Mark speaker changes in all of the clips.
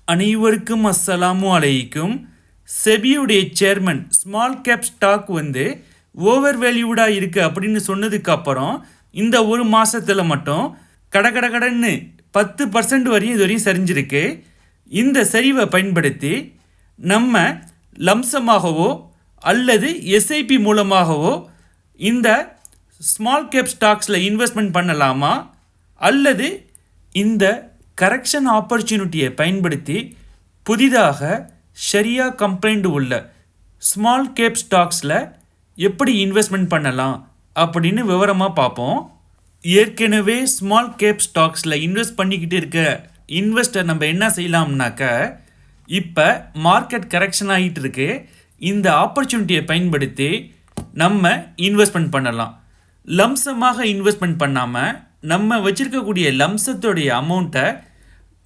Speaker 1: அனைவருக்கும் அஸ்ஸலாமு அலைக்கும். செபியுடைய chairman small cap stock over வேல்யூடாக இருக்குது அப்படின்னு சொன்னதுக்கு அப்புறம் இந்த ஒரு மாதத்தில் மட்டும் கடன்னு 10% வரையும் இது வரையும் சரிஞ்சிருக்கு. இந்த சரிவை பயன்படுத்தி நம்ம லம்சமாகவோ அல்லது எஸ்ஐபி மூலமாகவோ இந்த ஸ்மால் கேப் ஸ்டாக்ஸில் இன்வெஸ்ட்மெண்ட் பண்ணலாமா, அல்லது இந்த கரெக்ஷன் ஆப்பர்ச்சுனிட்டியை பயன்படுத்தி புதிதாக ஷரியா கம்ப்ளைண்ட் உள்ள ஸ்மால் கேப் ஸ்டாக்ஸில் எப்படி இன்வெஸ்ட்மெண்ட் பண்ணலாம் அப்படின்னு விவரமாக பார்ப்போம். ஏற்கனவே ஸ்மால் கேப் ஸ்டாக்ஸில் இன்வெஸ்ட் பண்ணிக்கிட்டு இருக்க இன்வெஸ்டர் நம்ம என்ன செய்யலாம்னாக்க, இப்போ மார்க்கெட் கரெக்ஷன் ஆகிட்டு இருக்கு, இந்த ஆப்பர்ச்சுனிட்டியை பயன்படுத்தி நம்ம இன்வெஸ்ட்மெண்ட் பண்ணலாம். லம்சமாக இன்வெஸ்ட்மெண்ட் பண்ணாமல் நம்ம வச்சுருக்கக்கூடிய லம்சத்தோடைய அமௌண்ட்டை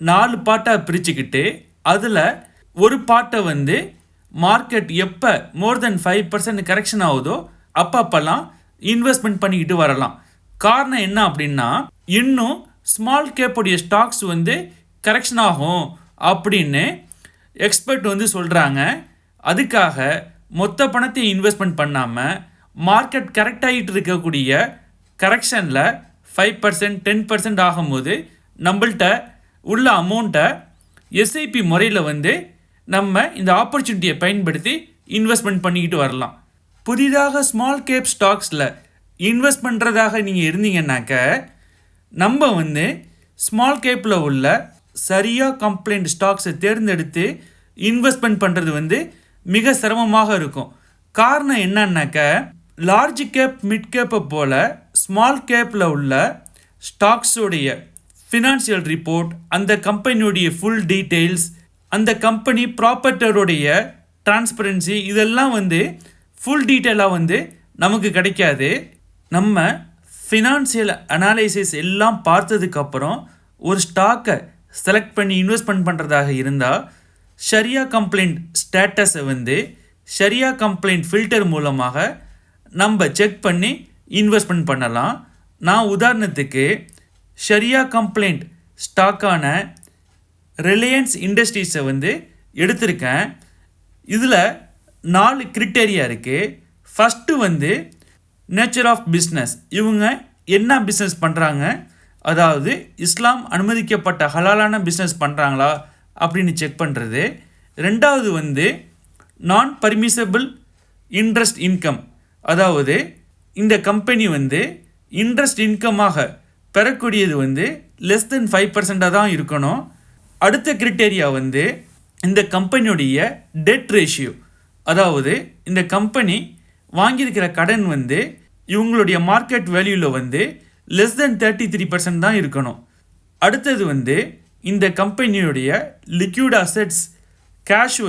Speaker 1: 4 பார்ட்டாக பிரிச்சுக்கிட்டு அதில் ஒரு பார்ட்டை மார்க்கெட் எப்போ மோர் தென் 5% கரெக்ஷன் ஆகுதோ அப்பப்பெல்லாம் இன்வெஸ்ட்மெண்ட் பண்ணிக்கிட்டு வரலாம். காரணம் என்ன அப்படின்னா, இன்னும் ஸ்மால் கேப்புடைய ஸ்டாக்ஸ் கரெக்ஷன் ஆகும் அப்படின்னு எக்ஸ்பர்ட் சொல்கிறாங்க. அதுக்காக மொத்த பணத்தை இன்வெஸ்ட்மெண்ட் பண்ணாமல் மார்க்கெட் கரெக்ட் ஆகிட்டு இருக்கக்கூடிய கரெக்ஷனில் 5% 10% ஆகும்போது நம்மள்கிட்ட உள்ள அமௌண்ட்டை எஸ்ஐபி முறையில் நம்ம இந்த ஆப்பர்ச்சுனிட்டியை பயன்படுத்தி இன்வெஸ்ட்மெண்ட் பண்ணிக்கிட்டு வரலாம். புதிதாக ஸ்மால் கேப் ஸ்டாக்ஸில் இன்வெஸ்ட் பண்ணுறதாக நீங்கள் இருந்தீங்கன்னாக்க, நம்ம ஸ்மால் கேப்பில் உள்ள சரியாக கம்ப்ளைண்ட் ஸ்டாக்ஸை தேர்ந்தெடுத்து இன்வெஸ்ட்மெண்ட் பண்ணுறது மிக சிரமமாக இருக்கும். காரணம் என்னன்னாக்க, லார்ஜ் கேப் மிட் கேப்பை போல் ஸ்மால் கேப்பில் உள்ள ஸ்டாக்ஸோடைய ஃபினான்ஷியல் ரிப்போர்ட், அந்த கம்பெனியுடைய ஃபுல் டீட்டெயில்ஸ், அந்த கம்பெனி ப்ராப்பர்ட்டருடைய டிரான்ஸ்பரன்சி, இதெல்லாம் ஃபுல் டீட்டெயிலாக நமக்கு கிடைக்காது. நம்ம ஃபினான்ஷியல் அனாலிசிஸ் எல்லாம் பார்த்ததுக்கப்புறம் ஒரு ஸ்டாக்கை செலக்ட் பண்ணி இன்வெஸ்ட்மெண்ட் பண்ணுறதாக இருந்தால் ஷரியா கம்ப்ளைண்ட் ஸ்டேட்டஸை ஷரியா கம்ப்ளைண்ட் ஃபில்டர் மூலமாக நம்ம செக் பண்ணி இன்வெஸ்ட்மெண்ட் பண்ணலாம். நான் உதாரணத்துக்கு ஷரியா கம்ப்ளைண்ட் ஸ்டாக்கான ரிலையன்ஸ் இண்டஸ்ட்ரீஸை எடுத்திருக்கேன். இதில் 4 கிரிட்டேரியா இருக்குது. ஃபஸ்ட்டு நேச்சர் ஆஃப் பிஸ்னஸ், இவங்க என்ன பிஸ்னஸ் பண்ணுறாங்க, அதாவது இஸ்லாம் அனுமதிக்கப்பட்ட ஹலாலான பிஸ்னஸ் பண்ணுறாங்களா அப்படின்னு செக் பண்ணுறது. ரெண்டாவது நான் பர்மிசபிள் இன்ட்ரெஸ்ட் இன்கம், அதாவது இந்த கம்பெனி இன்ட்ரெஸ்ட் இன்கமாக பெறக்கூடியது லெஸ் தென் 5% தான் இருக்கணும். அடுத்த கிரிட்டேரியா இந்த கம்பெனியுடைய டெட் ரேஷியோ, அதாவது இந்த கம்பெனி வாங்கியிருக்கிற கடன் இவங்களுடைய மார்க்கெட் வேல்யூவில் லெஸ் தென் 33% தான் இருக்கணும். அடுத்தது இந்த கம்பெனியுடைய லிக்விட் அசெட்ஸ் கேஷ்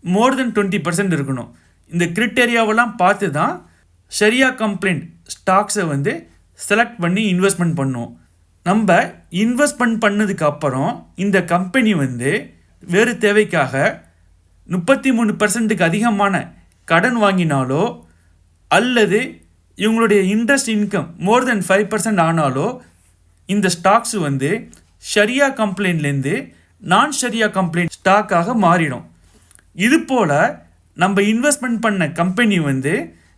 Speaker 1: மோர் தென் 20% இருக்கணும். இந்த கிரிட்டேரியாவெல்லாம் பார்த்து தான் ஷரியா கம்ப்ளைண்ட் ஸ்டாக்ஸை செலக்ட் பண்ணி இன்வெஸ்ட்மெண்ட் பண்ணுவோம். நம்ம இன்வெஸ்ட்மெண்ட் பண்ணதுக்கு அப்புறம் இந்த கம்பெனி வேறு தேவைக்காக 33%க்கு அதிகமான கடன் வாங்கினாலோ அல்லது இவங்களுடைய இன்ட்ரெஸ்ட் இன்கம் மோர் தென் 5% ஆனாலோ இந்த ஸ்டாக்ஸ் ஷரியா கம்ப்ளைண்ட்லேருந்து நான் ஷரியா கம்ப்ளைண்ட் ஸ்டாக்காக மாறிடும். இது போல் நம்ம இன்வெஸ்ட்மெண்ட் பண்ண கம்பெனி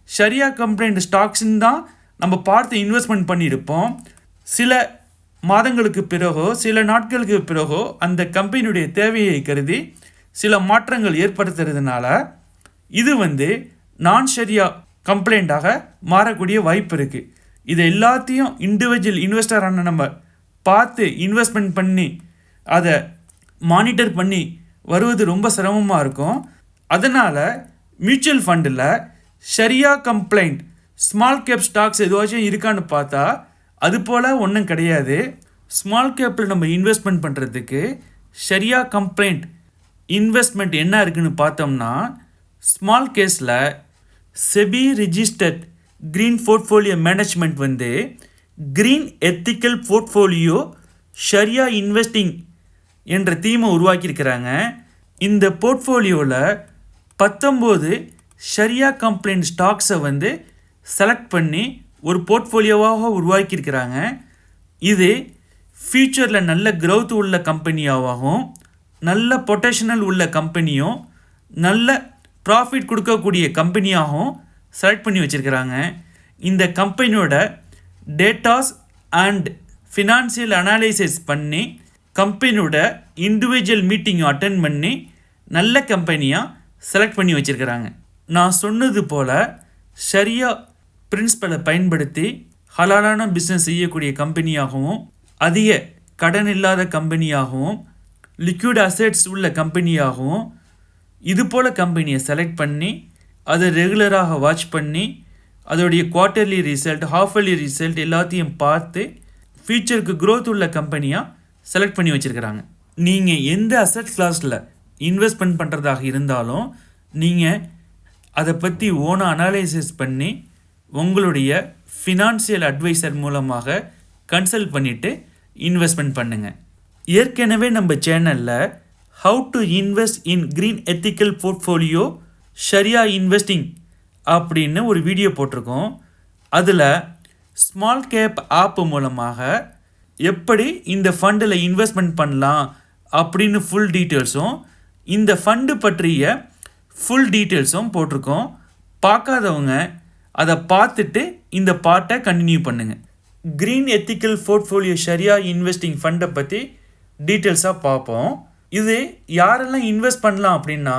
Speaker 1: ஷரியா கம்ப்ளைண்ட் ஸ்டாக்ஸ்ன்னு தான் நம்ம பார்த்து இன்வெஸ்ட்மெண்ட் பண்ணியிருப்போம். சில மாதங்களுக்கு பிறகோ சில நாட்களுக்கு பிறகோ அந்த கம்பெனியுடைய தேவையை கருதி சில மாற்றங்கள் ஏற்படுத்துறதுனால இது நான் ஷரியா கம்ப்ளைண்ட்டாக மாறக்கூடிய வாய்ப்பு இருக்குது. இது எல்லாத்தையும் இண்டிவிஜுவல் இன்வெஸ்டரான நம்ம பார்த்து இன்வெஸ்ட்மெண்ட் பண்ணி அதை மானிட்டர் பண்ணி வருவது ரொம்ப சிரமமாக இருக்கும். அதனால் மியூச்சுவல் ஃபண்டில் ஷரியா கம்ப்ளைண்ட் ஸ்மால் கேப் ஸ்டாக்ஸ் எதுவாச்சும் இருக்கான்னு பார்த்தா அது போல் ஒன்றும் கிடையாது. ஸ்மால் கேப்பில் நம்ம இன்வெஸ்ட்மெண்ட் பண்ணுறதுக்கு ஷரியா கம்ப்ளைண்ட் இன்வெஸ்ட்மெண்ட் என்ன இருக்குதுன்னு பார்த்தோம்னா, ஸ்மால் கேஸில் SEBI registered green portfolio management green ethical portfolio ஷரியா இன்வெஸ்டிங் என்ற தீமை உருவாக்கியிருக்கிறாங்க. இந்த போர்ட்ஃபோலியோவில் 19 ஷரியா கம்ப்ளைண்ட் ஸ்டாக்ஸை செலக்ட் பண்ணி ஒரு போர்ட்ஃபோலியோவாக உருவாக்கியிருக்கிறாங்க. இது ஃபியூச்சரில் நல்ல க்ரோத் உள்ள கம்பெனியாகவும் நல்ல பொட்டென்ஷியல் உள்ள கம்பெனியும் நல்ல ப்ராஃபிட் கொடுக்கக்கூடிய கம்பெனியாகவும் செலக்ட் பண்ணி வச்சுருக்கிறாங்க. இந்த கம்பெனியோட டேட்டாஸ் அண்ட் ஃபினான்சியல் அனாலிசிஸ் பண்ணி கம்பெனியோட இண்டிவிஜுவல் மீட்டிங்கும் அட்டென்ட் பண்ணி நல்ல கம்பெனியாக செலக்ட் பண்ணி வச்சுருக்கிறாங்க. நான் சொன்னது போல் ஷரியா பிரின்சிபலை பயன்படுத்தி ஹலாலான பிஸ்னஸ் செய்யக்கூடிய கம்பெனியாகவும் அதிக கடன் இல்லாத கம்பெனியாகவும் லிக்விட் அசெட்ஸ் உள்ள கம்பெனியாகவும் இது போல் கம்பெனியை செலக்ட் பண்ணி அதை ரெகுலராக வாட்ச் பண்ணி அதோடைய குவார்ட்டர்லி ரிசல்ட் ஹாஃபர்லி ரிசல்ட் எல்லாத்தையும் பார்த்து ஃபியூச்சருக்கு க்ரோத் உள்ள கம்பெனியாக செலக்ட் பண்ணி வச்சுருக்கிறாங்க. நீங்கள் எந்த அசெட் கிளாஸில் இன்வெஸ்ட்மெண்ட் பண்ணுறதாக இருந்தாலும் நீங்கள் அதை பற்றி ஓனாக அனாலிசிஸ் பண்ணி உங்களுடைய ஃபினான்சியல் அட்வைசர் மூலமாக கன்சல்ட் பண்ணிவிட்டு இன்வெஸ்ட்மெண்ட் பண்ணுங்கள். ஏற்கனவே நம்ம சேனலில் how to invest in green ethical portfolio ஷரியா இன்வெஸ்டிங் அப்படின்னு ஒரு வீடியோ போட்டிருக்கோம். அதில் ஸ்மால் கேப் ஆப் மூலமாக எப்படி இந்த ஃபண்டில் இன்வெஸ்ட்மெண்ட் பண்ணலாம் அப்படின்னு ஃபுல் டீட்டெயில்ஸும் இந்த ஃபண்டு பற்றிய ஃபுல் டீட்டெயில்ஸும் போட்டிருக்கோம். பார்க்காதவங்க அதை பார்த்துட்டு இந்த பாட்டை கண்டினியூ பண்ணுங்கள். க்ரீன் எத்திக்கல் போர்ட்ஃபோலியோ ஷரியா இன்வெஸ்டிங் ஃபண்டை பற்றி டீட்டெயில்ஸாக பார்ப்போம். இது யாரெல்லாம் இன்வெஸ்ட் பண்ணலாம் அப்படின்னா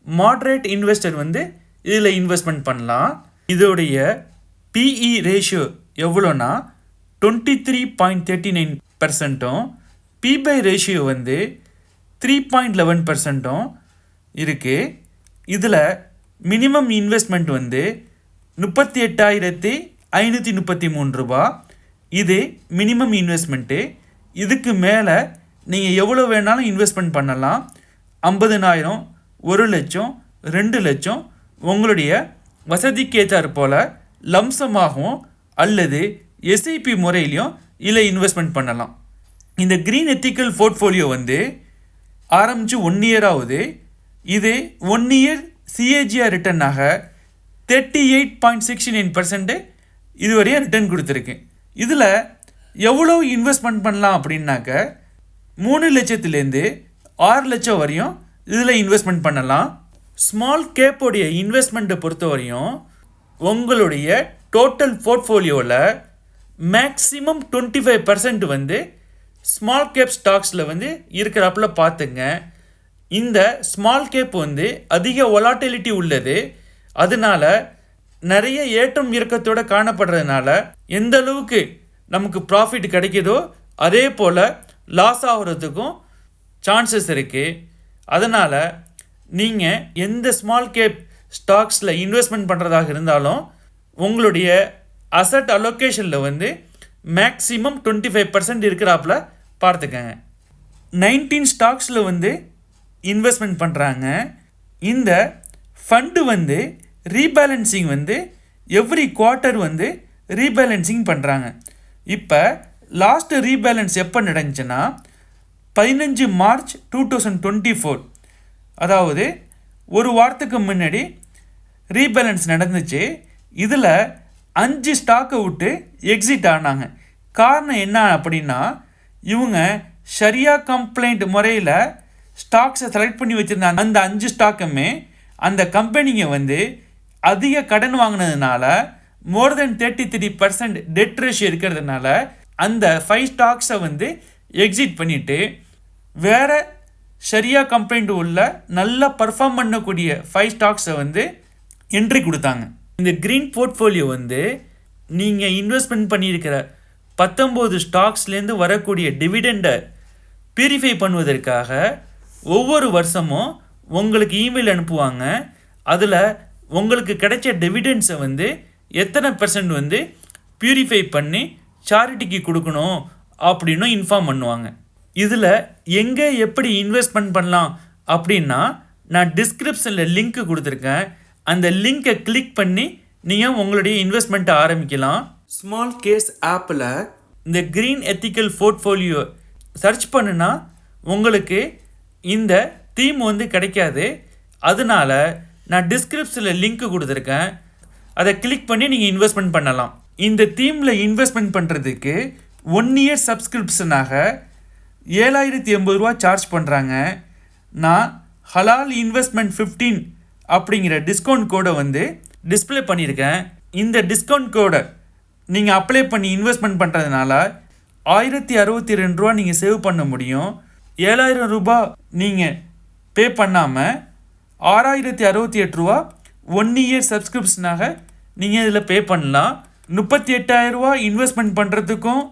Speaker 1: மாட்ரேட் இன்வெஸ்டர் இதில் இன்வெஸ்ட்மெண்ட் பண்ணலாம். இதோடைய பிஇ ரேஷியோ எவ்வளோனா 23.39%, பிபை ரேஷியோ 3.11% இருக்குது. இதில் மினிமம் இன்வெஸ்ட்மெண்ட் 38,533 ரூபா. இது மினிமம் இன்வெஸ்ட்மெண்ட்டு. இதுக்கு மேலே நீங்கள் எவ்வளோ வேணாலும் இன்வெஸ்ட்மெண்ட் பண்ணலாம். 50,000, 1 லட்சம், 2 லட்சம் உங்களுடைய வசதிக்கு ஏற்றாற் போல் லம்சமாகவும் அல்லது எஸ்ஐபி முறையிலையும் இதில் இன்வெஸ்ட்மெண்ட் பண்ணலாம். இந்த க்ரீன் எத்திக்கல் போர்ட்ஃபோலியோ ஆரம்பித்து 1 இயர் ஆகுது. இது 1 இயர் சிஏஜிஆர் ரிட்டர்னாக 38.69% இதுவரையும் ரிட்டர்ன் கொடுத்துருக்கு. இதில் எவ்வளோ இன்வெஸ்ட்மெண்ட் பண்ணலாம் அப்படின்னாக்க 3 லட்சத்துலேருந்து 6 லட்சம் வரையும் இதில் இன்வெஸ்ட்மெண்ட் பண்ணலாம். ஸ்மால் கேப்போடைய இன்வெஸ்ட்மெண்ட்டை பொறுத்த வரையும் உங்களுடைய டோட்டல் போர்ட்ஃபோலியோவில் மேக்ஸிமம் 25% ஸ்மால் கேப் ஸ்டாக்ஸில் இருக்கிறப்பல பார்த்துங்க. இந்த ஸ்மால் கேப் அதிக வொலாட்டிலிட்டி உள்ளது. அதனால் நிறைய ஏற்றம் இறக்கத்தோடு காணப்படுறதுனால எந்த அளவுக்கு நமக்கு ப்ராஃபிட் கிடைக்குதோ அதே போல் லாஸ் ஆகிறதுக்கும் சான்சஸ் இருக்குது. அதனால் நீங்கள் எந்த ஸ்மால் கேப் ஸ்டாக்ஸில் இன்வெஸ்ட்மெண்ட் பண்ணுறதாக இருந்தாலும் உங்களுடைய அசட் அலோகேஷனில் மேக்ஸிமம் 25% இருக்கிறாப்புல பார்த்துக்கங்க. 19 ஸ்டாக்ஸில் இன்வெஸ்ட்மெண்ட் பண்ணுறாங்க. இந்த fund rebalancing every quarter rebalancing பண்ணுறாங்க. இப்போ லாஸ்ட்டு ரீபேலன்ஸ் எப்போ நடந்துச்சுன்னா 15 மார்ச் 2024, அதாவது ஒரு வாரத்துக்கு முன்னாடி ரீபேலன்ஸ் நடந்துச்சு. இதில் 5 ஸ்டாக்கை விட்டு எக்ஸிட் ஆனாங்க. காரணம் என்ன அப்படின்னா இவங்க ஷரியா கம்ப்ளைண்ட் முறையில் ஸ்டாக்ஸை செலக்ட் பண்ணி வச்சுருந்தாங்க. அந்த 5 ஸ்டாக்குமே அந்த கம்பெனிங்க அதிக கடன் வாங்கினதுனால மோர் தென் 33% டெட் ரேஷியோ இருக்கிறதுனால அந்த 5 ஸ்டாக்ஸை எக்ஸிட் பண்ணிவிட்டு வேறு ஷரியா கம்ப்ளைண்ட் உள்ள நல்லா பர்ஃபார்ம் பண்ணக்கூடிய 5 ஸ்டாக்ஸை என்ட்ரி கொடுத்தாங்க. இந்த க்ரீன் போர்ட்ஃபோலியோ நீங்கள் இன்வெஸ்ட்மெண்ட் பண்ணியிருக்கிற 19 ஸ்டாக்ஸ்லேருந்து வரக்கூடிய டிவிடெண்டை பியூரிஃபை பண்ணுவதற்காக ஒவ்வொரு வருஷமும் உங்களுக்கு இமெயில் அனுப்புவாங்க. அதில் உங்களுக்கு கிடைச்ச டிவிடெண்ட்ஸை எத்தனை % பியூரிஃபை பண்ணி சாரிட்டிக்கு கொடுக்கணும் அப்படின்னு இன்ஃபார்ம் பண்ணுவாங்க. இதில் எங்கே எப்படி இன்வெஸ்ட்மெண்ட் பண்ணலாம் அப்படின்னா நான் டிஸ்கிரிப்ஷனில் லிங்க்கு கொடுத்துருக்கேன். அந்த லிங்கை கிளிக் பண்ணி நீங்கள் உங்களுடைய இன்வெஸ்ட்மெண்ட்டை ஆரம்பிக்கலாம். ஸ்மால் கேஸ் ஆப்பில் இந்த க்ரீன் எத்திக்கல் போர்ட்ஃபோலியோ சர்ச் பண்ணுனா உங்களுக்கு இந்த தீம் கிடைக்காது. அதனால நான் டிஸ்கிரிப்ஷனில் லிங்க்கு கொடுத்துருக்கேன். அதை கிளிக் பண்ணி நீங்கள் இன்வெஸ்ட்மெண்ட் பண்ணலாம். இந்த தீமில் இன்வெஸ்ட்மெண்ட் பண்ணுறதுக்கு 1 இயர் சப்ஸ்கிரிப்ஷனாக 7,080 ரூபா சார்ஜ் பண்ணுறாங்க. நான் ஹலால் இன்வெஸ்ட்மெண்ட் 15 அப்படிங்கிற டிஸ்கவுண்ட் கோடை வந்து டிஸ்பிளே பண்ணியிருக்கேன். இந்த டிஸ்கவுண்ட் கோடை நீங்கள் அப்ளை பண்ணி இன்வெஸ்ட்மெண்ட் பண்ணுறதுனால 1062 ரூபா நீங்கள் சேவ் பண்ண முடியும். 7000 ரூபாய் நீங்கள் பே பண்ணாமல் 6068 ரூபா 1 இயர் சப்ஸ்கிரிப்ஷனாக நீங்கள் இதில் பே பண்ணலாம். 38,000 ரூபா இன்வெஸ்ட்மெண்ட் பண்ணுறதுக்கும்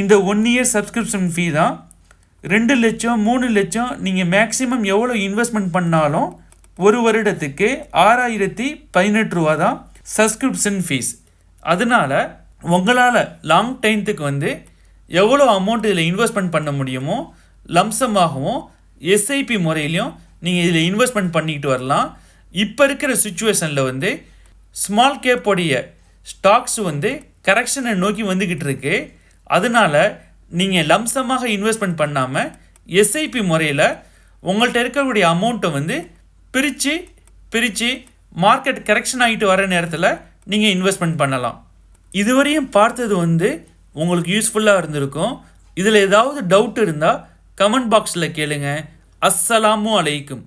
Speaker 1: இந்த 1 இயர் சப்ஸ்கிரிப்ஷன் ஃபீ தான். 2 லட்சம் 3 லட்சம் நீங்கள் மேக்ஸிமம் எவ்வளோ இன்வெஸ்ட்மெண்ட் பண்ணாலும் ஒரு வருடத்துக்கு 6018 ரூபா தான் சப்ஸ்கிரிப்ஷன் ஃபீஸ். அதனால் உங்களால் லாங் டைத்துக்கு வந்து எவ்வளோ அமௌண்ட் இதில் இன்வெஸ்ட்மெண்ட் பண்ண முடியுமோ லம்சமாகவும் எஸ்ஐபி முறையிலையும் நீங்கள் இதில் இன்வெஸ்ட்மெண்ட் பண்ணிக்கிட்டு வரலாம். இப்போ இருக்கிற சுச்சுவேஷனில் வந்து ஸ்மால் கேப்போடைய ஸ்டாக்ஸ் வந்து கரெக்ஷனை நோக்கி வந்துக்கிட்டு இருக்கு. அதனால் நீங்கள் லம்சமாக இன்வெஸ்ட்மெண்ட் பண்ணாமல் எஸ்ஐபி முறையில் உங்கள்கிட்ட இருக்கக்கூடிய அமௌண்ட்டை வந்து பிரித்து மார்க்கெட் கரெக்ஷன் ஆகிட்டு வர நேரத்தில் நீங்கள் இன்வெஸ்ட்மெண்ட் பண்ணலாம். இதுவரையும் பார்த்தது வந்து உங்களுக்கு யூஸ்ஃபுல்லாக இருந்திருக்கும். இதில் ஏதாவது டவுட் இருந்தால் கமெண்ட் பாக்ஸில் கேளுங்க. அஸ்ஸலாமு அலைக்கும்.